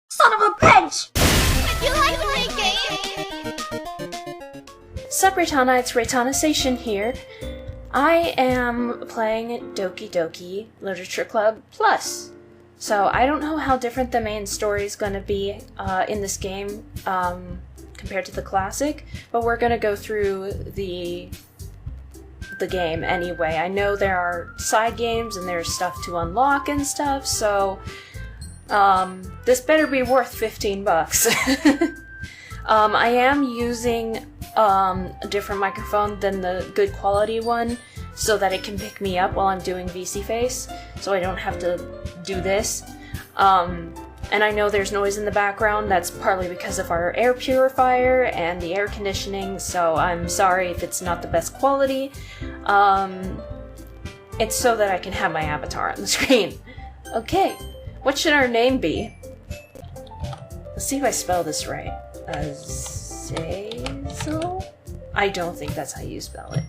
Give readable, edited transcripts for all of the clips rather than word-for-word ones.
Son of a bitch! You like playing games? Sup, Reitanna, it's Reitanna Seishin here. I am playing Doki Doki Literature Club Plus. So I don't know how different the main story is going to be in this game compared to the classic, but we're going to go through the game anyway. I know there are side games and there's stuff to unlock and stuff, so this better be worth 15 bucks. I am using a different microphone than the good quality one so that it can pick me up while I'm doing VC Face, so I don't have to do this. And I know there's noise in the background. That's partly because of our air purifier and the air conditioning, so I'm sorry if it's not the best quality. It's so that I can have my avatar on the screen. Okay, what should our name be? Let's see if I spell this right. Azazel? I don't think that's how you spell it.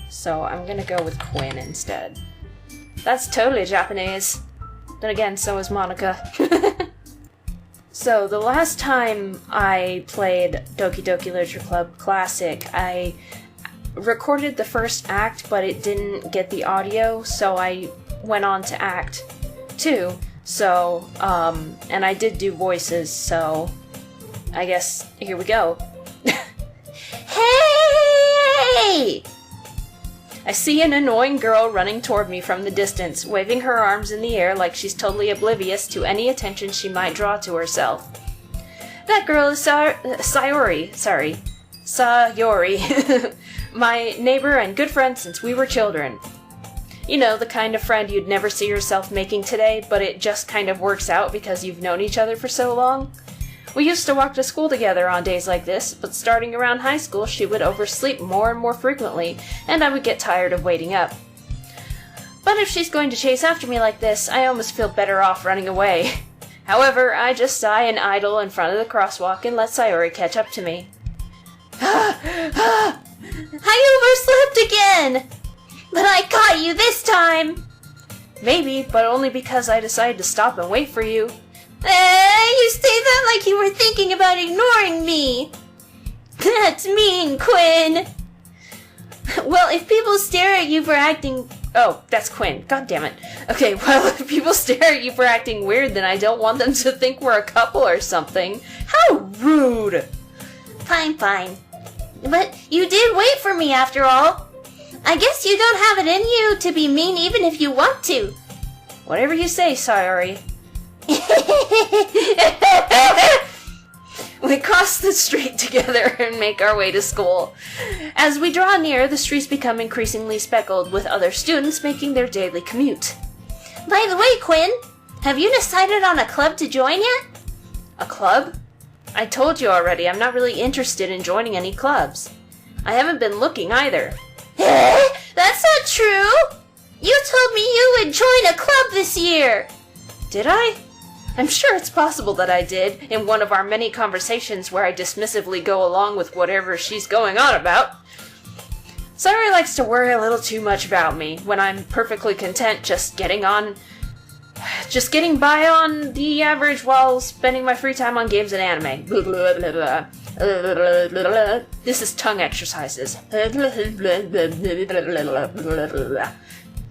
So I'm gonna go with Quinn instead. That's totally Japanese. Then again, so is Monica. So the last time I played Doki Doki Literature Club Classic, I recorded the first act, but it didn't get the audio, so I went on to Act 2. So, and I did do voices, so I guess here we go. Hey! I see an annoying girl running toward me from the distance, waving her arms in the air like she's totally oblivious to any attention she might draw to herself. That girl is Sayori. My neighbor and good friend since we were children. You know, the kind of friend you'd never see yourself making today, but it just kind of works out because you've known each other for so long. We used to walk to school together on days like this, but starting around high school, she would oversleep more and more frequently, and I would get tired of waiting up. But if she's going to chase after me like this, I almost feel better off running away. However, I just sigh and idle in front of the crosswalk and let Sayori catch up to me. I overslept again! But I caught you this time! Maybe, but only because I decided to stop and wait for you. You say that like you were thinking about ignoring me. That's mean, Quinn. Well, if people stare at you for acting... Oh, that's Quinn. God damn it. Okay, well, if people stare at you for acting weird, then I don't want them to think we're a couple or something. How rude. Fine. But you did wait for me after all. I guess you don't have it in you to be mean even if you want to. Whatever you say, Sayori. We cross the street together and make our way to school. As we draw near, the streets become increasingly speckled with other students making their daily commute. By the way, Quinn, have you decided on a club to join yet? A club? I told you already, I'm not really interested in joining any clubs. I haven't been looking either. That's not true! You told me you would join a club this year! Did I? I'm sure it's possible that I did, in one of our many conversations where I dismissively go along with whatever she's going on about. Sayori likes to worry a little too much about me, when I'm perfectly content just getting by on the average while spending my free time on games and anime. This is tongue exercises.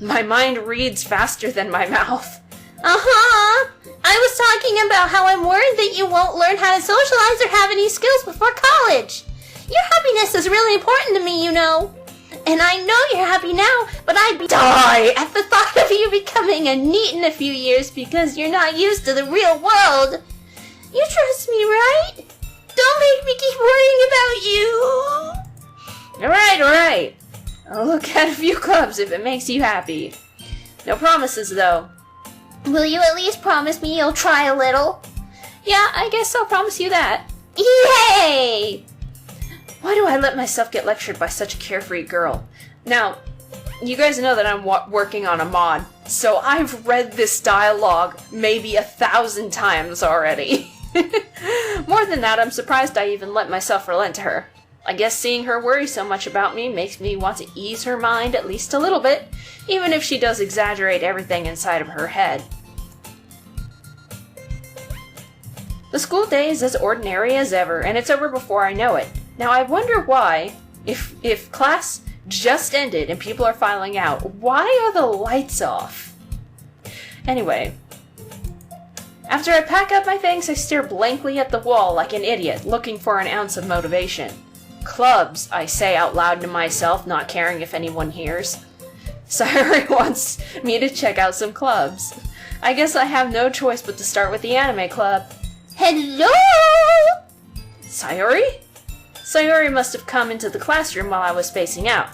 My mind reads faster than my mouth. Uh-huh. I was talking about how I'm worried that you won't learn how to socialize or have any skills before college. Your happiness is really important to me, you know. And I know you're happy now, but I'd die at the thought of you becoming a NEET in a few years because you're not used to the real world. You trust me, right? Don't make me keep worrying about you. Alright. I'll look at a few clubs if it makes you happy. No promises, though. Will you at least promise me you'll try a little? Yeah, I guess I'll promise you that. Yay! Why do I let myself get lectured by such a carefree girl? Now, you guys know that I'm working on a mod So I've read this dialogue maybe 1,000 times already. More than that, I'm surprised I even let myself relent to her. I guess seeing her worry so much about me makes me want to ease her mind at least a little bit, even if she does exaggerate everything inside of her head. The school day is as ordinary as ever, and it's over before I know it. Now I wonder why, if class just ended and people are filing out, why are the lights off? Anyway, after I pack up my things, I stare blankly at the wall like an idiot, looking for an ounce of motivation. Clubs, I say out loud to myself, not caring if anyone hears. Sayori wants me to check out some clubs. I guess I have no choice but to start with the anime club. Hello? Sayori? Sayori must have come into the classroom while I was spacing out.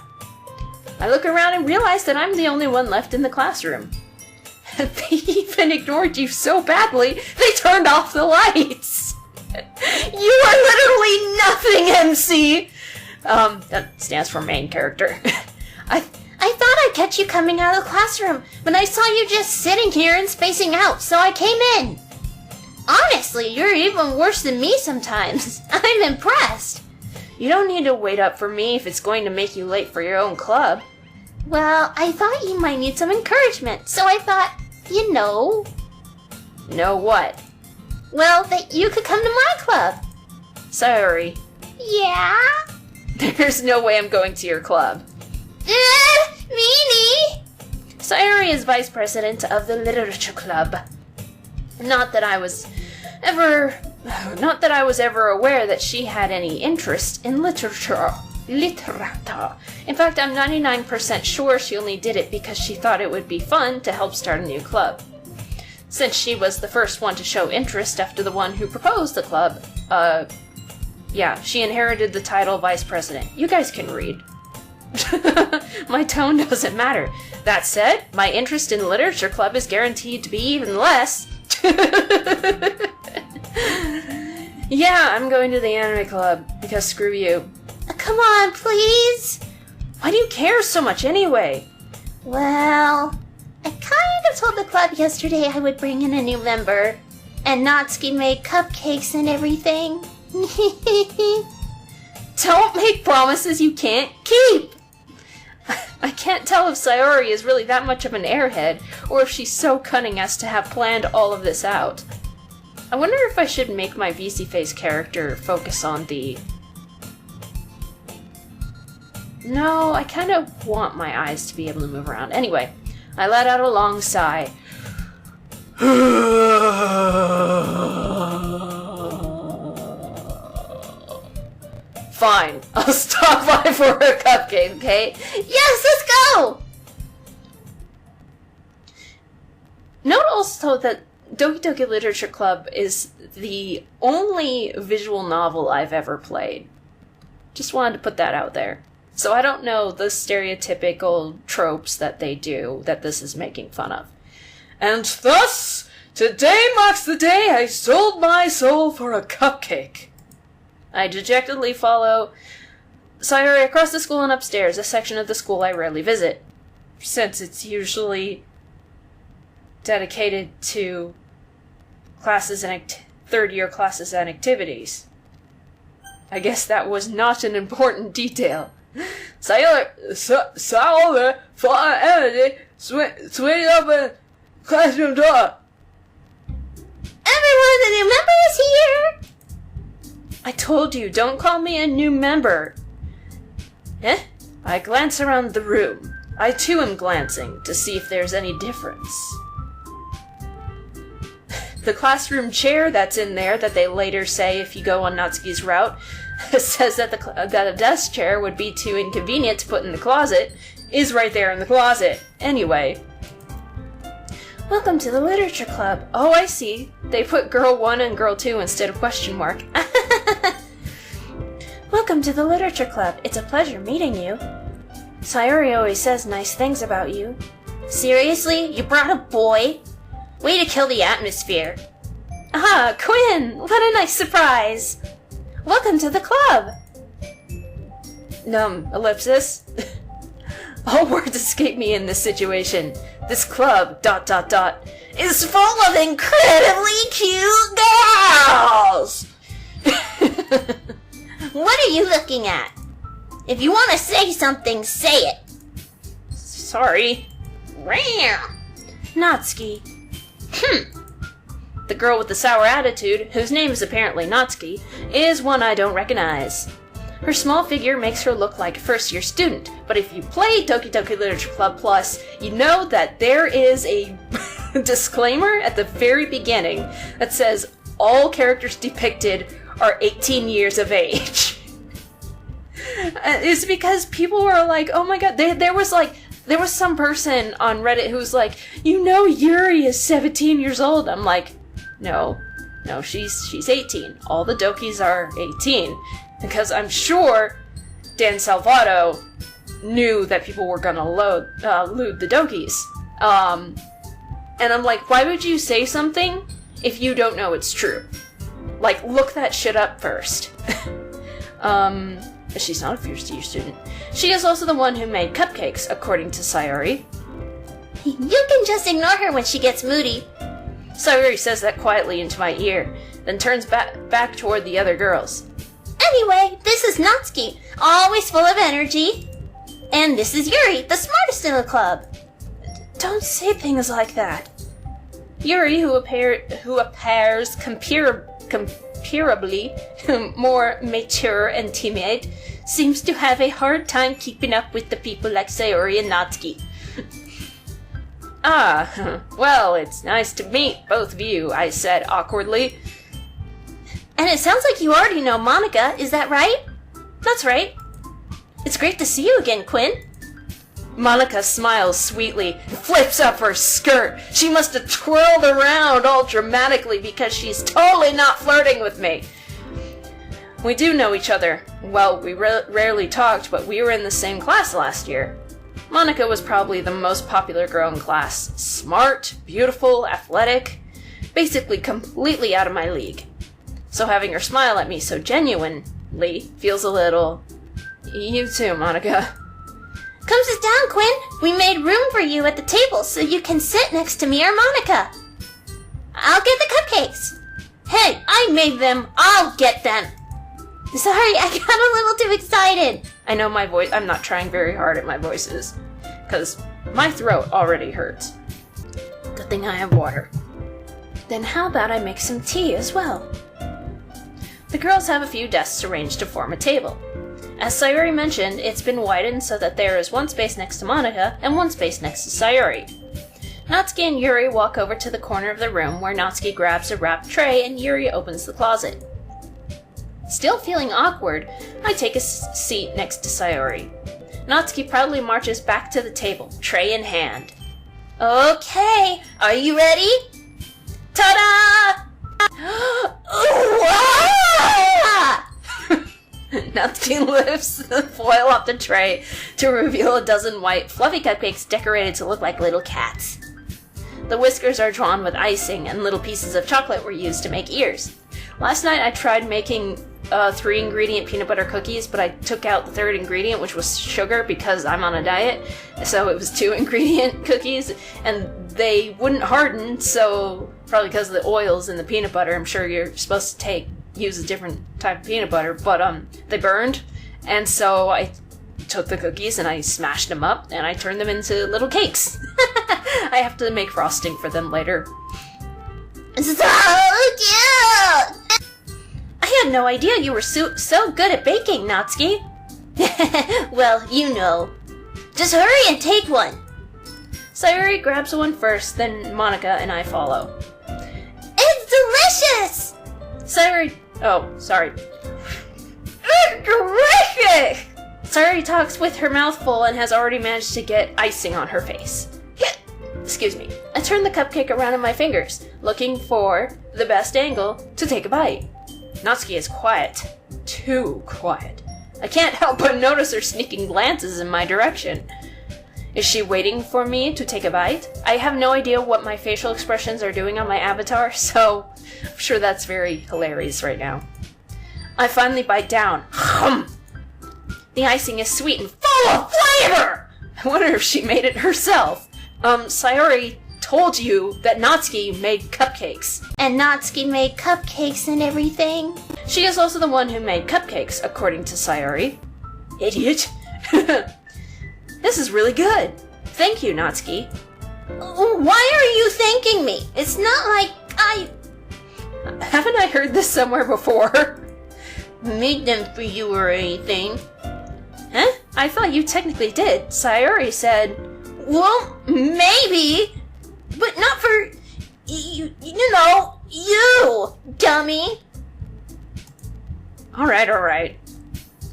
I look around and realize that I'm the only one left in the classroom. They even ignored you so badly, they turned off the lights! You are literally nothing, MC! That stands for main character. I thought I'd catch you coming out of the classroom, but I saw you just sitting here and spacing out, so I came in. Honestly, you're even worse than me sometimes. I'm impressed. You don't need to wait up for me if it's going to make you late for your own club. Well, I thought you might need some encouragement, so I thought, you know... Know what? Well, that you could come to my club. Sayori. Yeah? There's no way I'm going to your club. Meanie! Sayori is vice president of the literature club. Not that I was ever aware that she had any interest in literature. In fact, I'm 99% sure she only did it because she thought it would be fun to help start a new club. Since she was the first one to show interest after the one who proposed the club, yeah, she inherited the title vice president. You guys can read. My tone doesn't matter. That said, my interest in the literature club is guaranteed to be even less. Yeah, I'm going to the anime club, because screw you. Come on, please! Why do you care so much anyway? Well, I kind of told the club yesterday I would bring in a new member, and Natsuki made cupcakes and everything. Don't make promises you can't keep! I can't tell if Sayori is really that much of an airhead, or if she's so cunning as to have planned all of this out. I wonder if I should make my VC Face character focus on the... No, I kind of want my eyes to be able to move around. Anyway, I let out a long sigh. Fine, I'll stop by for a cupcake, okay? Yes, let's go! Note also that Doki Doki Literature Club is the only visual novel I've ever played. Just wanted to put that out there. So I don't know the stereotypical tropes that they do that this is making fun of. And thus, today marks the day I sold my soul for a cupcake. I dejectedly follow Sayori across the school and upstairs, a section of the school I rarely visit, since it's usually dedicated to classes and third-year classes and activities. I guess that was not an important detail. Sayori, for Emily, swing open classroom door. Everyone, the new member is here! I told you, don't call me a new member. I glance around the room. I too am glancing to see if there's any difference. The classroom chair that's in there that they later say if you go on Natsuki's route says that that a desk chair would be too inconvenient to put in the closet is right there in the closet. Anyway. Welcome to the literature club. Oh, I see. They put girl 1 and girl 2 instead of question mark. Welcome to the literature club. It's a pleasure meeting you. Sayori always says nice things about you. Seriously? You brought a boy? Way to kill the atmosphere. Ah, Quinn! What a nice surprise! Welcome to the club! Ellipsis. All words escape me in this situation. This club, ... is full of incredibly cute girls! What are you looking at? If you want to say something, say it. Sorry. Natsuki. The girl with the sour attitude, whose name is apparently Natsuki, is one I don't recognize. Her small figure makes her look like a first-year student, but if you play Doki Doki Literature Club Plus, you know that there is a disclaimer at the very beginning that says all characters depicted are 18 years of age. It's because people were like, oh my god, there was some person on Reddit who was like, you know Yuri is 17 years old. I'm like, no, she's 18. All the Dokis are 18. Because I'm sure Dan Salvato knew that people were gonna lewd the Dokis. And I'm like, why would you say something if you don't know it's true? Like, look that shit up first. She's not a first-year student. She is also the one who made cupcakes, according to Sayori. You can just ignore her when she gets moody. Sayori says that quietly into my ear, then turns back toward the other girls. Anyway, this is Natsuki, always full of energy. And this is Yuri, the smartest in the club. Don't say things like that. Yuri, who appears comparably more mature and timid, seems to have a hard time keeping up with the people like Sayori and Natsuki. Well, it's nice to meet both of you, I said awkwardly. And it sounds like you already know Monica, is that right? That's right. It's great to see you again, Quinn. Monica smiles sweetly and flips up her skirt. She must have twirled around all dramatically because she's totally not flirting with me. We do know each other. Well, we rarely talked, but we were in the same class last year. Monica was probably the most popular girl in class. Smart, beautiful, athletic, basically completely out of my league. So having her smile at me so genuinely feels a little... You too, Monica. Come sit down, Quinn. We made room for you at the table so you can sit next to me or Monica. I'll get the cupcakes. Hey, I made them. I'll get them. Sorry, I got a little too excited. I know my voice... I'm not trying very hard at my voices, because my throat already hurts. Good thing I have water. Then how about I make some tea as well? The girls have a few desks arranged to form a table. As Sayori mentioned, it's been widened so that there is one space next to Monica and one space next to Sayori. Natsuki and Yuri walk over to the corner of the room where Natsuki grabs a wrapped tray and Yuri opens the closet. Still feeling awkward, I take a seat next to Sayori. Natsuki proudly marches back to the table, tray in hand. Okay, are you ready? Ta-da! Natsuki lifts the foil off the tray to reveal a dozen white, fluffy cupcakes decorated to look like little cats. The whiskers are drawn with icing, and little pieces of chocolate were used to make ears. Last night I tried making 3-ingredient peanut butter cookies, but I took out the third ingredient, which was sugar, because I'm on a diet. So it was 2-ingredient cookies, and they wouldn't harden, so probably because of the oils in the peanut butter. I'm sure you're supposed to use a different type of peanut butter, but they burned, and so I took the cookies and I smashed them up, and I turned them into little cakes. I have to make frosting for them later. So cute! I had no idea you were so good at baking, Natsuki. Well, you know. Just hurry and take one. Sayori grabs one first, then Monica and I follow. It's delicious! Sayori... Oh, sorry. It's delicious! Sayori talks with her mouth full and has already managed to get icing on her face. Excuse me. I turn the cupcake around in my fingers, looking for the best angle to take a bite. Natsuki is quiet. Too quiet. I can't help but notice her sneaking glances in my direction. Is she waiting for me to take a bite? I have no idea what my facial expressions are doing on my avatar, so I'm sure that's very hilarious right now. I finally bite down. The icing is sweet and full of flavor! I wonder if she made it herself. Sayori told you that Natsuki made cupcakes. And Natsuki made cupcakes and everything. She is also the one who made cupcakes, according to Sayori. Idiot. This is really good. Thank you, Natsuki. Why are you thanking me? It's not like I Haven't I heard this somewhere before? made them for you or anything. Huh? I thought you technically did. Sayori said... Well, maybe, but not for you know, you, dummy. Alright.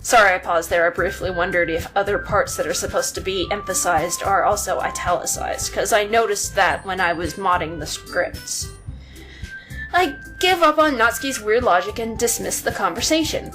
Sorry I paused there. I briefly wondered if other parts that are supposed to be emphasized are also italicized, because I noticed that when I was modding the scripts. I give up on Natsuki's weird logic and dismiss the conversation.